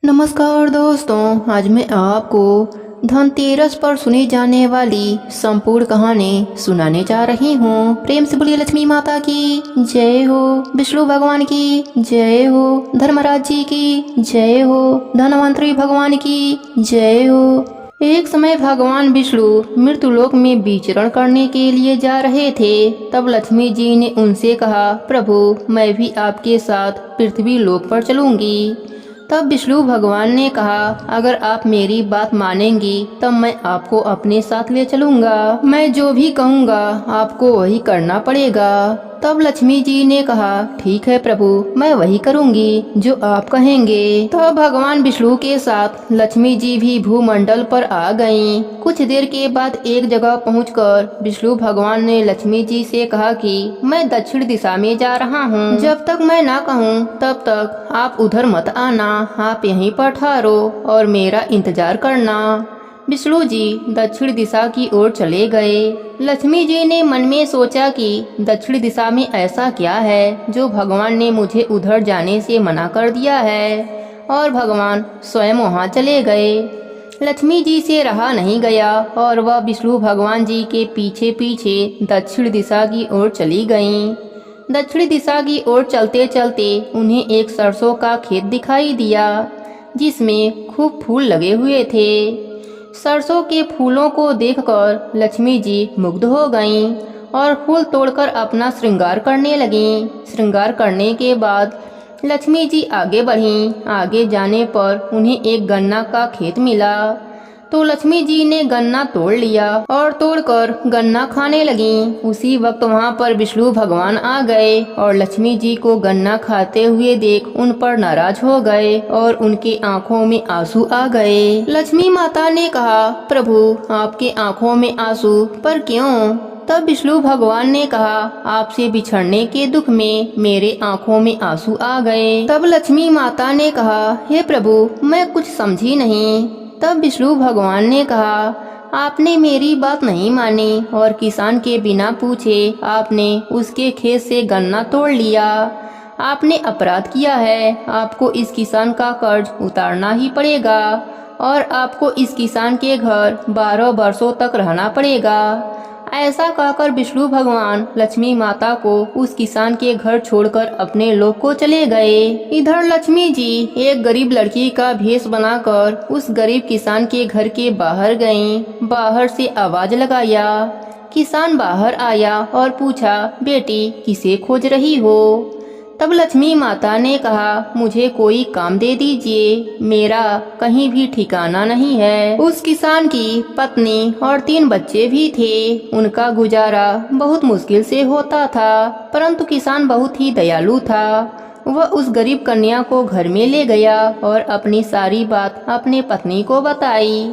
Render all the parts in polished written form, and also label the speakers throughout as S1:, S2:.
S1: नमस्कार दोस्तों, आज मैं आपको धनतेरस पर सुनी जाने वाली संपूर्ण कहानी सुनाने जा रही हूँ। प्रेम से बोलिए लक्ष्मी माता की जय हो, विष्णु भगवान की जय हो, धर्मराज जी की जय हो, धनवंतरी भगवान की जय हो। एक समय भगवान विष्णु मृत्युलोक में विचरण करने के लिए जा रहे थे। तब लक्ष्मी जी ने उनसे कहा, प्रभु मैं भी आपके साथ पृथ्वी लोक पर चलूंगी। तब विष्णु भगवान ने कहा, अगर आप मेरी बात मानेंगी तब मैं आपको अपने साथ ले चलूंगा। मैं जो भी कहूँगा आपको वही करना पड़ेगा। तब लक्ष्मी जी ने कहा, ठीक है प्रभु, मैं वही करूंगी जो आप कहेंगे। तब भगवान विष्णु के साथ लक्ष्मी जी भी भूमंडल पर आ गयीं। कुछ देर के बाद एक जगह पहुंचकर विष्णु भगवान ने लक्ष्मी जी से कहा कि मैं दक्षिण दिशा में जा रहा हूँ। जब तक मैं ना कहूँ तब तक आप उधर मत आना, आप यहीं पर ठहरो और मेरा इंतजार करना। विष्णु जी दक्षिण दिशा की ओर चले गए। लक्ष्मी जी ने मन में सोचा कि दक्षिण दिशा में ऐसा क्या है जो भगवान ने मुझे उधर जाने से मना कर दिया है, और भगवान स्वयं वहां चले गए। लक्ष्मी जी से रहा नहीं गया और वह विष्णु भगवान जी के पीछे पीछे दक्षिण दिशा की ओर चली गईं। दक्षिण दिशा की ओर चलते चलते उन्हें एक सरसों का खेत दिखाई दिया जिसमें खूब फूल लगे हुए थे। सरसों के फूलों को देखकर लक्ष्मी जी मुग्ध हो गईं और फूल तोड़कर अपना श्रृंगार करने लगीं। श्रृंगार करने के बाद लक्ष्मी जी आगे बढ़ीं। आगे जाने पर उन्हें एक गन्ना का खेत मिला, तो लक्ष्मी जी ने गन्ना तोड़ लिया और तोड़कर गन्ना खाने लगीं। उसी वक्त वहां पर विष्णु भगवान आ गए और लक्ष्मी जी को गन्ना खाते हुए देख उन पर नाराज हो गए और उनके आंखों में आंसू आ गए। लक्ष्मी माता ने कहा, प्रभु आपके आंखों में आंसू पर क्यों? तब विष्णु भगवान ने कहा, आपसे बिछड़ने के दुख में मेरे आंखों में आंसू आ गए। तब लक्ष्मी माता ने कहा, हे प्रभु मैं कुछ समझी नहीं। तब विष्णु भगवान ने कहा, आपने मेरी बात नहीं मानी और किसान के बिना पूछे आपने उसके खेत से गन्ना तोड़ लिया। आपने अपराध किया है। आपको इस किसान का कर्ज उतारना ही पड़ेगा और आपको इस किसान के घर 12 वर्षों तक रहना पड़ेगा। ऐसा कहकर विष्णु भगवान लक्ष्मी माता को उस किसान के घर छोड़कर अपने लोक को चले गए। इधर लक्ष्मी जी एक गरीब लड़की का भेष बनाकर उस गरीब किसान के घर के बाहर गईं। बाहर से आवाज लगाया। किसान बाहर आया और पूछा, बेटी किसे खोज रही हो? तब लक्ष्मी माता ने कहा, मुझे कोई काम दे दीजिए, मेरा कहीं भी ठिकाना नहीं है। उस किसान की पत्नी और 3 बच्चे भी थे। उनका गुजारा बहुत मुश्किल से होता था, परंतु किसान बहुत ही दयालु था। वह उस गरीब कन्या को घर में ले गया और अपनी सारी बात अपने पत्नी को बताई।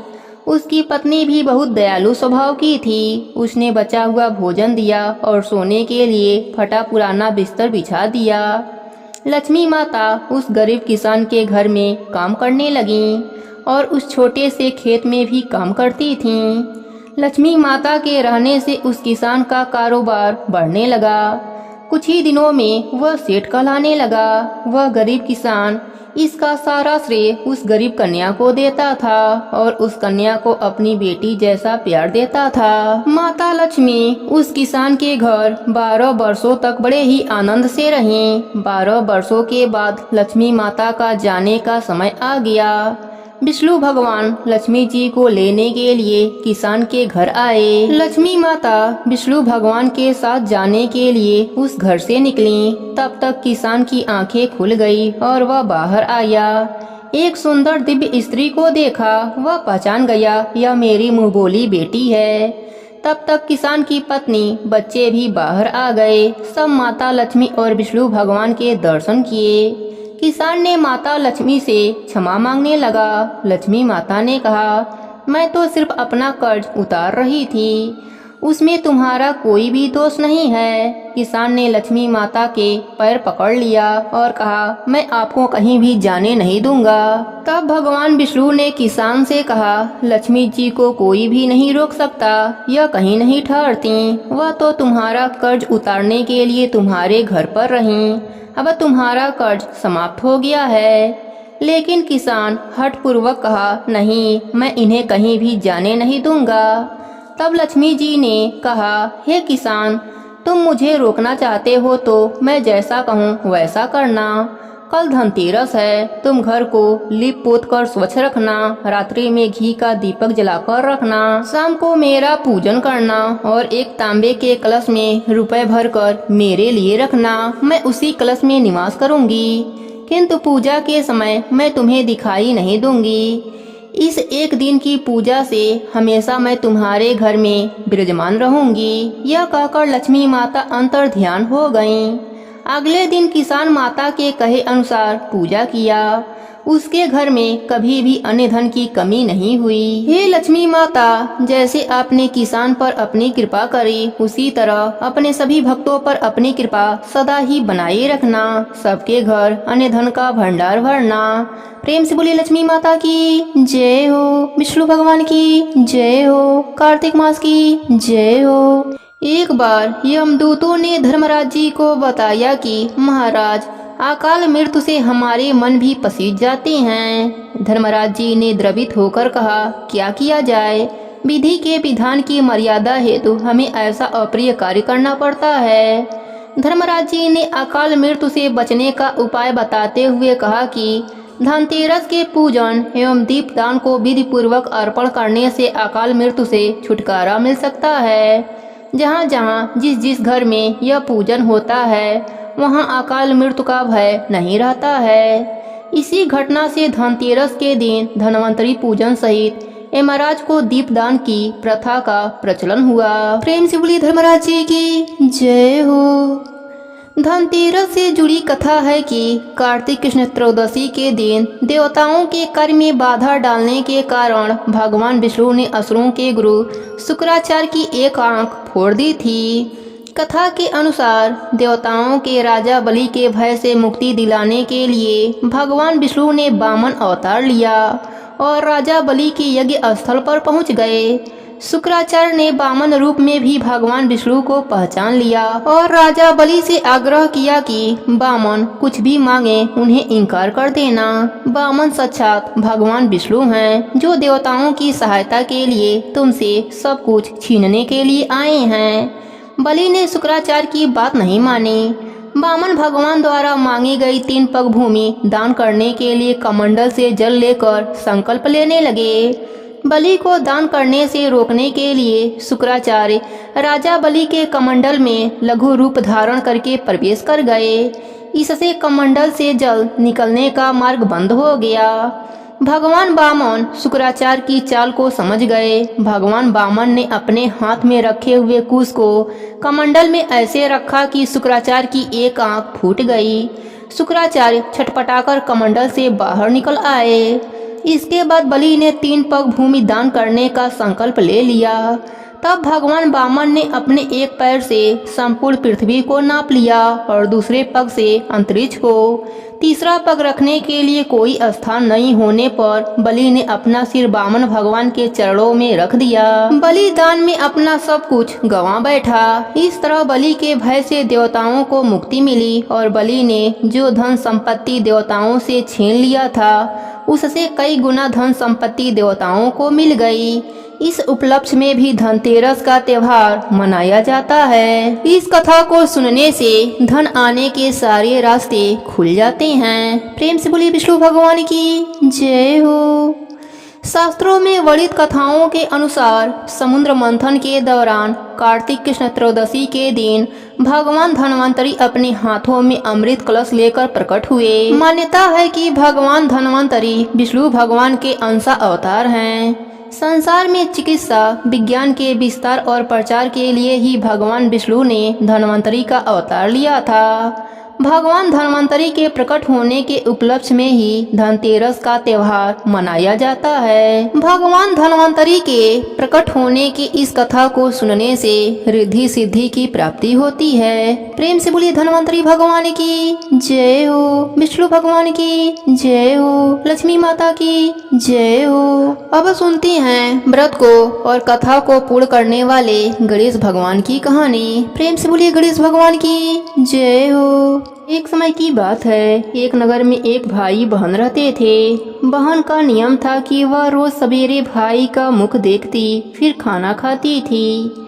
S1: उसकी पत्नी भी बहुत दयालु स्वभाव की थी। उसने बचा हुआ भोजन दिया और सोने के लिए फटा पुराना बिस्तर बिछा दिया। लक्ष्मी माता उस गरीब किसान के घर में काम करने लगीं और उस छोटे से खेत में भी काम करती थीं। लक्ष्मी माता के रहने से उस किसान का कारोबार बढ़ने लगा। कुछ ही दिनों में वह सेठ कहलाने लगा। वह गरीब किसान इसका सारा श्रेय उस गरीब कन्या को देता था और उस कन्या को अपनी बेटी जैसा प्यार देता था। माता लक्ष्मी उस किसान के घर 12 वर्षों तक बड़े ही आनंद से रहीं। 12 वर्षों के बाद लक्ष्मी माता का जाने का समय आ गया। विष्णु भगवान लक्ष्मी जी को लेने के लिए किसान के घर आए। लक्ष्मी माता विष्णु भगवान के साथ जाने के लिए उस घर से निकली। तब तक किसान की आंखें खुल गई और वह बाहर आया। एक सुंदर दिव्य स्त्री को देखा। वह पहचान गया, यह मेरी मुंहबोली बेटी है। तब तक किसान की पत्नी बच्चे भी बाहर आ गए। सब माता लक्ष्मी और विष्णु भगवान के दर्शन किए। किसान ने माता लक्ष्मी से क्षमा मांगने लगा। लक्ष्मी माता ने कहा, मैं तो सिर्फ अपना कर्ज उतार रही थी, उसमें तुम्हारा कोई भी दोष नहीं है। किसान ने लक्ष्मी माता के पैर पकड़ लिया और कहा, मैं आपको कहीं भी जाने नहीं दूंगा। तब भगवान विष्णु ने किसान से कहा, लक्ष्मी जी को कोई भी नहीं रोक सकता, यह कहीं नहीं ठहरती। वह तो तुम्हारा कर्ज उतारने के लिए तुम्हारे घर पर रहीं। अब तुम्हारा कर्ज समाप्त हो गया है। लेकिन किसान हठपूर्वक कहा, नहीं, मैं इन्हें कहीं भी जाने नहीं दूंगा। तब लक्ष्मी जी ने कहा, हे किसान, तुम मुझे रोकना चाहते हो तो मैं जैसा कहूँ वैसा करना। कल धनतेरस है, तुम घर को लीप पोत कर स्वच्छ रखना, रात्रि में घी का दीपक जलाकर रखना, शाम को मेरा पूजन करना और एक तांबे के कलश में रुपए भरकर मेरे लिए रखना। मैं उसी कलश में निवास करूंगी, किंतु पूजा के समय मैं तुम्हें दिखाई नहीं दूंगी। इस एक दिन की पूजा से हमेशा मैं तुम्हारे घर में विराजमान रहूंगी। यह कहकर लक्ष्मी माता अंतर ध्यान हो गईं। अगले दिन किसान माता के कहे अनुसार पूजा किया। उसके घर में कभी भी अन्य धन की कमी नहीं हुई। हे लक्ष्मी माता, जैसे आपने किसान पर अपनी कृपा करी, उसी तरह अपने सभी भक्तों पर अपनी कृपा सदा ही बनाए रखना। सबके घर अन्य धन का भंडार भरना। प्रेम से बोलिए लक्ष्मी माता की जय हो, विष्णु भगवान की जय हो, कार्तिक मास की जय हो। एक बार यमदूतों ने धर्मराज जी को बताया कि महाराज, अकाल मृत्यु से हमारे मन भी पसीज जाते हैं। धर्मराज जी ने द्रवित होकर कहा, क्या किया जाए? विधि के विधान की मर्यादा हेतु हमें ऐसा अप्रिय कार्य करना पड़ता है। धर्मराज जी ने अकाल मृत्यु से बचने का उपाय बताते हुए कहा कि धनतेरस के पूजन एवं दीपदान को विधि पूर्वक अर्पण करने से अकाल मृत्यु से छुटकारा मिल सकता है। जहाँ जहाँ जिस जिस घर में यह पूजन होता है, वहाँ अकाल मृत्यु का भय नहीं रहता है। इसी घटना से धनतेरस के दिन धनवंतरी पूजन सहित यमराज को दीपदान की प्रथा का प्रचलन हुआ। प्रेम से बोलिए धर्मराज जी की जय हो। धनतेरस से जुड़ी कथा है कि कार्तिक कृष्ण त्रयोदशी के दिन देवताओं के कार्य में बाधा डालने के कारण भगवान विष्णु ने असुरों के गुरु शुक्राचार्य की एक आंख फोड़ दी थी। कथा के अनुसार देवताओं के राजा बलि के भय से मुक्ति दिलाने के लिए भगवान विष्णु ने वामन अवतार लिया और राजा बलि के यज्ञ स्थल पर पहुंच गए। शुक्राचार्य ने वामन रूप में भी भगवान विष्णु को पहचान लिया और राजा बलि से आग्रह किया कि वामन कुछ भी मांगे उन्हें इनकार कर देना। वामन साक्षात भगवान विष्णु हैं, जो देवताओं की सहायता के लिए तुमसे सब कुछ छीनने के लिए आए हैं। बलि ने शुक्राचार्य की बात नहीं मानी। वामन भगवान द्वारा मांगी गई 3 पग भूमि दान करने के लिए कमंडल से जल लेकर संकल्प लेने लगे। बलि को दान करने से रोकने के लिए शुक्राचार्य राजा बलि के कमंडल में लघु रूप धारण करके प्रवेश कर गए। इससे कमंडल से जल निकलने का मार्ग बंद हो गया। भगवान वामन शुक्राचार्य की चाल को समझ गए। भगवान वामन ने अपने हाथ में रखे हुए कुश को कमंडल में ऐसे रखा कि शुक्राचार्य की एक आंख फूट गई। शुक्राचार्य छटपटाकर कमंडल से बाहर निकल आए। इसके बाद बलि ने 3 पग भूमि दान करने का संकल्प ले लिया। तब भगवान वामन ने अपने एक पैर से संपूर्ण पृथ्वी को नाप लिया और दूसरे पग से अंतरिक्ष को। तीसरा पग रखने के लिए कोई स्थान नहीं होने पर बलि ने अपना सिर वामन भगवान के चरणों में रख दिया। बलिदान में अपना सब कुछ गंवा बैठा। इस तरह बलि के भय से देवताओं को मुक्ति मिली और बलि ने जो धन संपत्ति देवताओं से छीन लिया था, उससे कई गुना धन संपत्ति देवताओं को मिल गई। इस उपलक्ष्य में भी धनतेरस का त्योहार मनाया जाता है। इस कथा को सुनने से धन आने के सारे रास्ते खुल जाते हैं। प्रेम से बोलिए विष्णु भगवान की जय हो। शास्त्रों में वर्णित कथाओं के अनुसार समुद्र मंथन के दौरान कार्तिक कृष्ण त्रयोदशी के दिन भगवान धन्वंतरी अपने हाथों में अमृत कलश लेकर प्रकट हुए। मान्यता है कि भगवान धन्वंतरी विष्णु भगवान के अंश अवतार हैं। संसार में चिकित्सा विज्ञान के विस्तार और प्रचार के लिए ही भगवान विष्णु ने धन्वंतरी का अवतार लिया था। भगवान धन्वंतरी के प्रकट होने के उपलक्ष्य में ही धनतेरस का त्योहार मनाया जाता है। भगवान धन्वंतरी के प्रकट होने की इस कथा को सुनने से रिद्धि सिद्धि की प्राप्ति होती है। प्रेम से बोलिए धन्वंतरी भगवान की जय हो, विष्णु भगवान की जय हो, लक्ष्मी माता की जय हो। अब सुनते हैं व्रत को और कथा को पूर्ण करने वाले गणेश भगवान की कहानी। प्रेम से बोलिए गणेश भगवान की जय हो। एक समय की बात है, एक नगर में एक भाई बहन रहते थे। बहन का नियम था कि वह रोज सवेरे भाई का मुख देखती, फिर खाना खाती थी।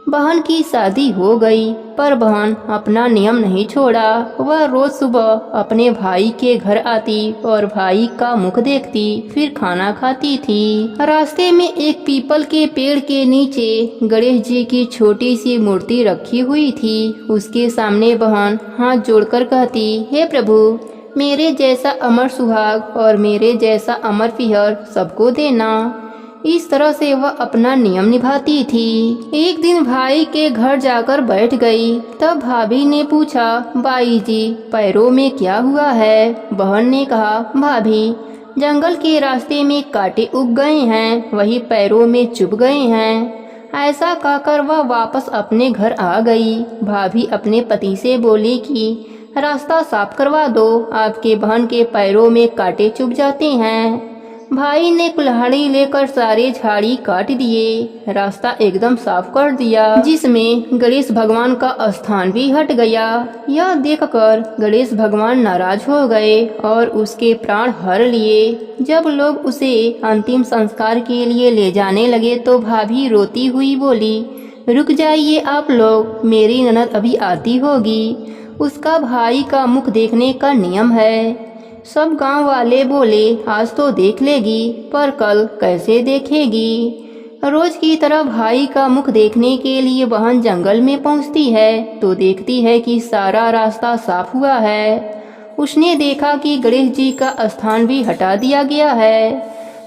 S1: बहन की शादी हो गई, पर बहन अपना नियम नहीं छोड़ा। वह रोज सुबह अपने भाई के घर आती और भाई का मुख देखती, फिर खाना खाती थी। रास्ते में एक पीपल के पेड़ के नीचे गणेश जी की छोटी सी मूर्ति रखी हुई थी। उसके सामने बहन हाथ जोड़कर कहती, हे प्रभु, मेरे जैसा अमर सुहाग और मेरे जैसा अमर पिहर सबको देना। इस तरह से वह अपना नियम निभाती थी। एक दिन भाई के घर जाकर बैठ गई। तब भाभी ने पूछा, बाई जी, पैरों में क्या हुआ है? बहन ने कहा, भाभी, जंगल के रास्ते में कांटे उग गए हैं, वही पैरों में चुभ गए हैं। ऐसा कहकर वह वापस अपने घर आ गई। भाभी अपने पति से बोली कि रास्ता साफ करवा दो, आपके बहन के पैरों में कांटे चुभ जाते हैं। भाई ने कुल्हाड़ी लेकर सारे झाड़ी काट दिए, रास्ता एकदम साफ कर दिया, जिसमें गणेश भगवान का स्थान भी हट गया। यह देखकर गणेश भगवान नाराज हो गए और उसके प्राण हर लिए। जब लोग उसे अंतिम संस्कार के लिए ले जाने लगे तो भाभी रोती हुई बोली, रुक जाइए आप लोग, मेरी ननद अभी आती होगी, उसका भाई का मुख देखने का नियम है। सब गांव वाले बोले, आज तो देख लेगी, पर कल कैसे देखेगी? रोज की तरह भाई का मुख देखने के लिए बहन जंगल में पहुंचती है तो देखती है कि सारा रास्ता साफ हुआ है। उसने देखा कि गणेश जी का स्थान भी हटा दिया गया है।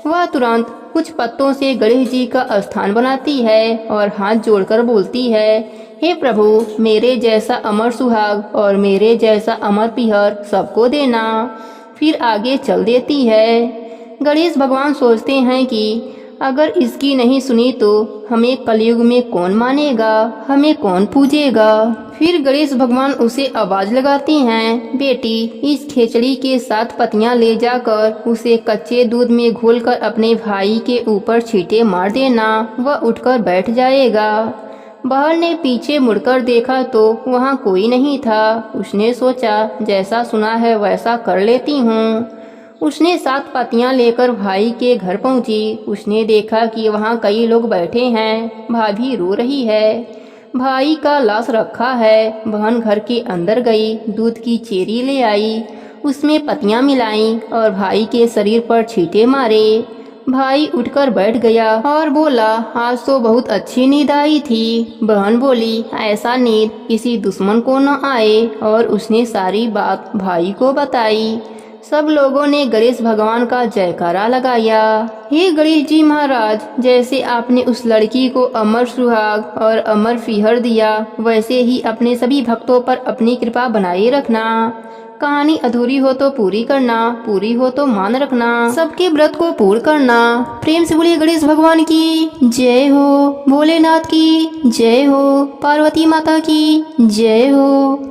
S1: वह तुरंत कुछ पत्तों से गणेश जी का स्थान बनाती है और हाथ जोड़कर बोलती है, हे प्रभु, मेरे जैसा अमर सुहाग और मेरे जैसा अमर पिहर सबको देना। फिर आगे चल देती है। गणेश भगवान सोचते हैं कि अगर इसकी नहीं सुनी तो हमें कलयुग में कौन मानेगा, हमें कौन पूजेगा। फिर गणेश भगवान उसे आवाज लगाती हैं, बेटी, इस खेचड़ी के 7 पत्तियां ले जाकर उसे कच्चे दूध में घोलकर अपने भाई के ऊपर छींटे मार देना, वह उठकर बैठ जाएगा। बहन ने पीछे मुड़कर देखा तो वहाँ कोई नहीं था। उसने सोचा, जैसा सुना है वैसा कर लेती हूँ। उसने 7 पत्तियां लेकर भाई के घर पहुंची। उसने देखा कि वहाँ कई लोग बैठे हैं। भाभी रो रही है, भाई का लाश रखा है। बहन घर के अंदर गई, दूध की चेरी ले आई, उसमें पत्तियां मिलाई और भाई के शरीर पर छींटे मारे। भाई उठकर बैठ गया और बोला, आज तो बहुत अच्छी नींद आई थी। बहन बोली, ऐसा नींद किसी दुश्मन को न आए, और उसने सारी बात भाई को बताई। सब लोगों ने गणेश भगवान का जयकारा लगाया। हे गणेश जी महाराज, जैसे आपने उस लड़की को अमर सुहाग और अमर पिहर दिया, वैसे ही अपने सभी भक्तों पर अपनी कृपा बनाए रखना। कहानी अधूरी हो तो पूरी करना, पूरी हो तो मान रखना, सबके व्रत को पूर्ण करना। प्रेम से बोलिए गणेश भगवान की जय हो, भोलेनाथ की जय हो, पार्वती माता की जय हो।